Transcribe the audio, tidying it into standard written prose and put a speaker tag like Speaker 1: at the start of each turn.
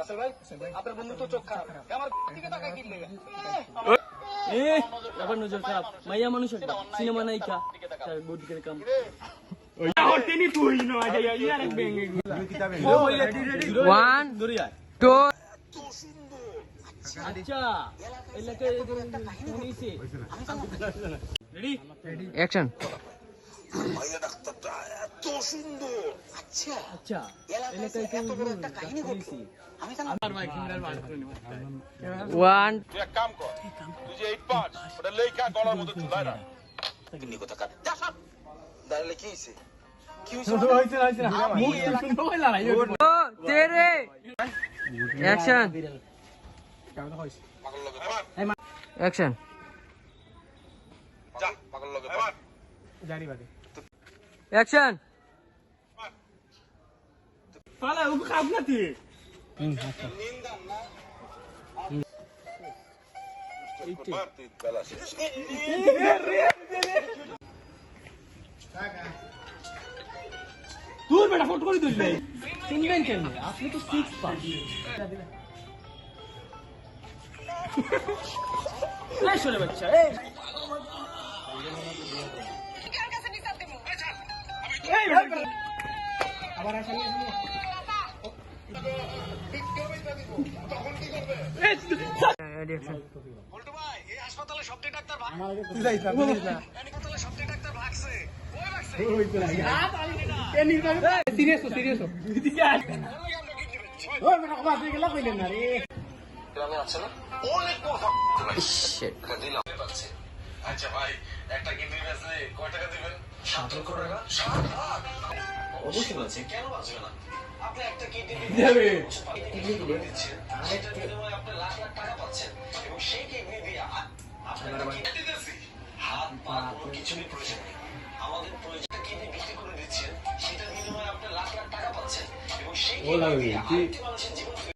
Speaker 1: রাসেল ভাই আপনার বন্ধু তো চোখ খারাপ আমার দিকে তাকায় কি লাগে
Speaker 2: আবার নজর খারাপ মাইয়া মানুষ সিনেমা নায়িকা তার বুদ্ধির কাম তিনি তুই না ইয়ার এক বেঙ্গে
Speaker 3: 1 2
Speaker 2: আচ্ছা এলাকায় শুনিছি রেডি
Speaker 3: অ্যাকশন
Speaker 1: মাইয়া ডাক্তারটা এত সুন্দর আচ্ছা
Speaker 2: আচ্ছা এলাকায় তো একটা কাহিনী শুনিছি আমি আমার ভাই ক্যামেরার বার করে নিব
Speaker 3: 1
Speaker 1: তুই এক কাম কর তুই যে 8 পাঁচ ওটা লেখা গলার মধ্যে ঝুলায় না কিন্নি কথা কাট যা সব দাঁড়ালে কি হইছে কি হইছে
Speaker 2: না মুখ শুনতে হইলা না
Speaker 3: ও তেরে অ্যাকশন
Speaker 1: পাগল লাগে
Speaker 3: অ্যাকশন
Speaker 1: যা পাগল লাগে
Speaker 2: জানি বাদে
Speaker 3: অ্যাকশন
Speaker 2: পালা ও খাব না তুই
Speaker 1: নিন্দাম না পারতে বেলা শেষ
Speaker 2: তুই বেটা ফটো করে দিলি শুনবেন কেন আপনি তো 6 পাস এই শোনে বাচ্চা এই আবার আসলে
Speaker 1: তখন কি করবে
Speaker 3: অ্যাকশন
Speaker 1: বলতো ভাই এই হাসপাতালে সবটি ডাক্তার ভাগ
Speaker 2: তুই যাইস না
Speaker 1: হাসপাতালে সবটি ডাক্তার ভাগছে ওই ভাগছে
Speaker 2: ওই তো লাগা এনি সিরিয়াস সিরিয়াস দিকে আয় ওই বেটা কবা তুই গেলা কইলেন না রে
Speaker 1: গ্রামে আছে না অনেক কথা
Speaker 3: শিট
Speaker 1: দিলাম পাচ্ছে আচ্ছা ভাই একটা কিডনি বেচলে কয় টাকা দিবেন 7 লক্ষ টাকা 7 লাখ অবশ্যই আছে কেন বাঁচবে না আপনি একটা কিডনি
Speaker 2: যাবে
Speaker 1: দিচ্ছেন সেটার বিনিময়ে আপনি লাখ লাখ টাকা পাচ্ছেন এবং সেই কিডনি দিয়ে আপনারা কিডনি দিতেছি হাত পা কোনো কিছুরই প্রয়োজন নেই আমাদের প্রয়োজন কিডনি বিক্রি করে দিচ্ছেন সেটার বিনিময়ে আপনি লাখ লাখ টাকা পাচ্ছেন এবং সেই কিডনি দিয়ে আরেকটি মানুষের